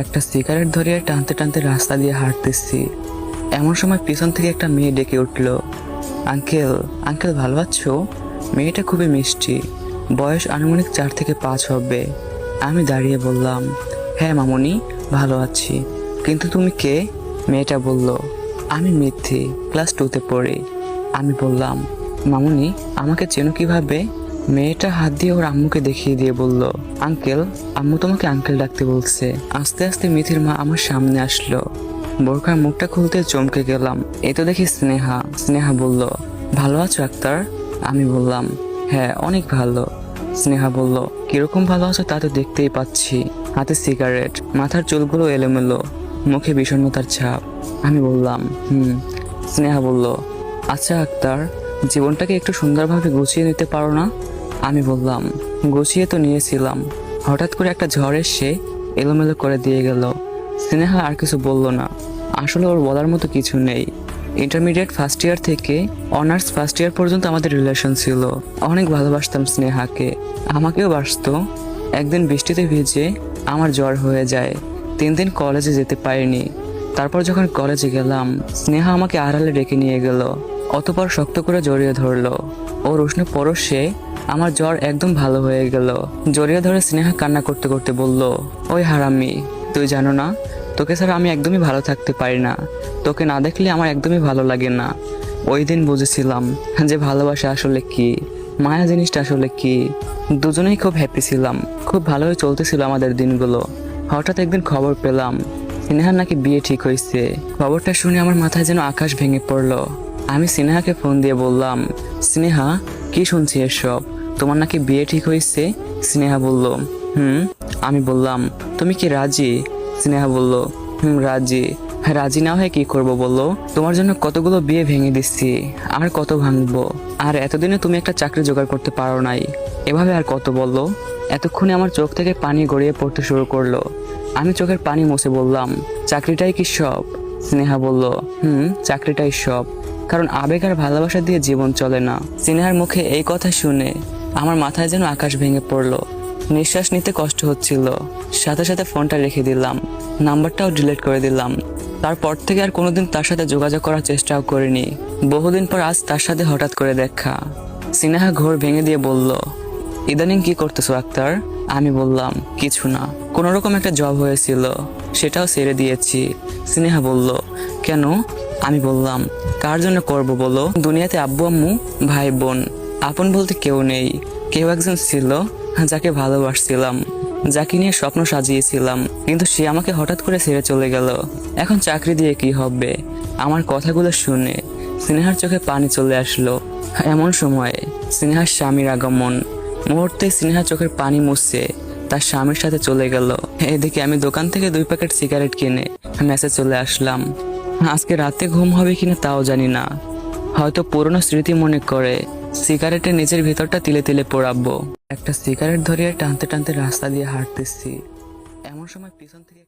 একটা সিগারেট ধরিয়ে টানতে টানতে রাস্তা দিয়ে হাঁটতেছি। এমন সময় পিছন থেকে একটা মেয়ে ডেকে উঠল, আঙ্কেল আঙ্কেল ভালো আছো? মেয়েটা খুবই মিষ্টি, বয়স আনুমানিক 4 থেকে 5 হবে। আমি দাঁড়িয়ে বললাম, হ্যাঁ মামুনি, ভালো আছি। কিন্তু তুমি কে? মেয়েটা বলল, আমি মিথি, ক্লাস 2তে পড়ি। আমি বললাম, মামুনি আমাকে চেনো কিভাবে? মেয়েটা হাত দিয়ে ওর আম্মুকে দেখিয়ে দিয়ে বলল, আঙ্কেল, আম্মু তোমাকে আঙ্কেল ডাকতে বলছে। আস্তে আস্তে মিথির মা আমার সামনে আসলো। বোরখার মুখটা খুলতে চমকে গেলাম। এ তো দেখি স্নেহা। স্নেহা বলল, ভালো আছো আক্তার? আমি বললাম, হ্যাঁ অনেক ভালো। স্নেহা বলল, কিরকম ভালো আছো তা তো দেখতেই পাচ্ছি। হাতে সিগারেট, মাথার চুলগুলো এলোমেলো, মুখে বিষণ্ণতার ছাপ। আমি বললাম, স্নেহা বলল, আচ্ছা আক্তার, জীবনটাকে একটু সুন্দরভাবে গুছিয়ে নিতে পারো না? আমি বললাম, গুছিয়ে তো নিয়েছিলাম, হঠাৎ করে একটা ঝড় এসে এলোমেলো করে দিয়ে গেল। স্নেহা আর কিছু বলল না। আসলে ওর বলার মতো কিছু নেই। ইন্টারমিডিয়েট ফার্স্ট ইয়ার থেকে অনার্স ফার্স্ট ইয়ার পর্যন্ত আমাদের রিলেশন ছিল। অনেক ভালোবাসতাম স্নেহাকে, আমাকেও বাসতো। একদিন বৃষ্টিতে ভিজে আমার জ্বর হয়ে যায়। 3 দিন কলেজে যেতে পারিনি। তারপর যখন কলেজে গেলাম, স্নেহা আমাকে আড়ালে ডেকে নিয়ে গেল, অতপর শক্ত করে জড়িয়ে ধরলো। ওর উষ্ণ পরশে আমার জ্বর একদম ভালো হয়ে গেল। জড়িয়ে ধরে স্নেহা কান্না করতে করতে বলল, ওই হারামি, তুই জানো না, তোকে ছাড়া আমি একদমই ভালো থাকতে পারি না। তোকে না দেখলে আমার একদমই ভালো লাগে না। ওই দিন বুঝেছিলাম যে ভালোবাসা আসলে কি, মায়া জিনিসটা আসলে কি। দুজনেই খুব হ্যাপি ছিলাম, খুব ভালোই চলতেছিল আমাদের দিনগুলো। হঠাৎ একদিন খবর পেলাম স্নেহার নাকি বিয়ে ঠিক হয়েছে। খবরটা শুনে আমার মাথায় যেন আকাশ ভেঙে পড়লো। আমি স্নেহাকে ফোন দিয়ে বললাম, স্নেহা, কি শুনছি এসব? তোমার নাকি বিয়ে ঠিক হয়েছে? স্নেহা বলল, আমি বললাম, তুমি কি রাজি? স্নেহা বলল, রাজি। হ্যাঁ, রাজি না হয়ে কি করব বলো? তোমার জন্য কতগুলো বিয়ে ভেঙে দিচ্ছি, আর কত ভাঙবো? আর এতদিনে তুমি একটা চাকরি জোগাড় করতে পারো নাই, এভাবে আর কত বললো? এতক্ষণে আমার চোখ থেকে পানি গড়িয়ে পড়তে শুরু করলো। আমি চোখের পানি মুছে বললাম, চাকরিটাই কি সব? স্নেহা বলল, চাকরিটাই সব, কারণ আবেগ আর ভালোবাসা দিয়ে জীবন চলে না। স্নেহার মুখে এই কথা শুনে আমার মাথায় যেন আকাশ ভেঙে পড়লো। নিঃশ্বাস নিতে কষ্ট হচ্ছিল। সাথে সাথে ফোনটা রেখে দিলাম, নাম্বারটাও ডিলিট করে দিলাম। তারপর থেকে আর কোনোদিন তার সাথে যোগাযোগ করার চেষ্টাও করিনি। বহুদিন পর আজ তার সাথে হঠাৎ করে দেখা। স্নেহা ঘোর ভেঙে দিয়ে বলল, ইদানিং কি করতেছো আক্তার? আমি বললাম, কিছু না, কোনোরকম একটা জব হয়েছিল, সেটাও ছেড়ে দিয়েছি। স্নেহা বলল, কেন? আমি বললাম, কার জন্য করব বলো? দুনিয়াতে আব্বু আম্মু, ভাই বোন, আপন বলতে কেউ নেই। কেউ একজন ছিল যাকে ভালোবাসছিলাম, যাকে নিয়ে স্বপ্ন সাজিয়েছিলাম, কিন্তু সে আমাকে হঠাৎ করে ছেড়ে চলে গেল। এখন চাকরি দিয়ে কি হবে? আমার কথাগুলো শুনে স্নেহার চোখে পানি চলে আসলো। এমন সময় স্নেহার স্বামীর আগমন। মুহূর্তে স্নেহা চোখের পানি মুছে তার স্বামীর সাথে চলে গেল। এদিকে আমি দোকান থেকে 2 প্যাকেট সিগারেট কিনে মেসে চলে আসলাম। আজকে রাতে ঘুম হবে কিনা তাও জানি না। হয়তো পুরনো স্মৃতি মনে করে সিগারেটের নিচের ভেতরটা তিলে তিলে পোড়াবো। একটা সিগারেট ধরিয়ে টানতে টানতে রাস্তা দিয়ে হাঁটতেছি। এমন সময় পিছন থেকে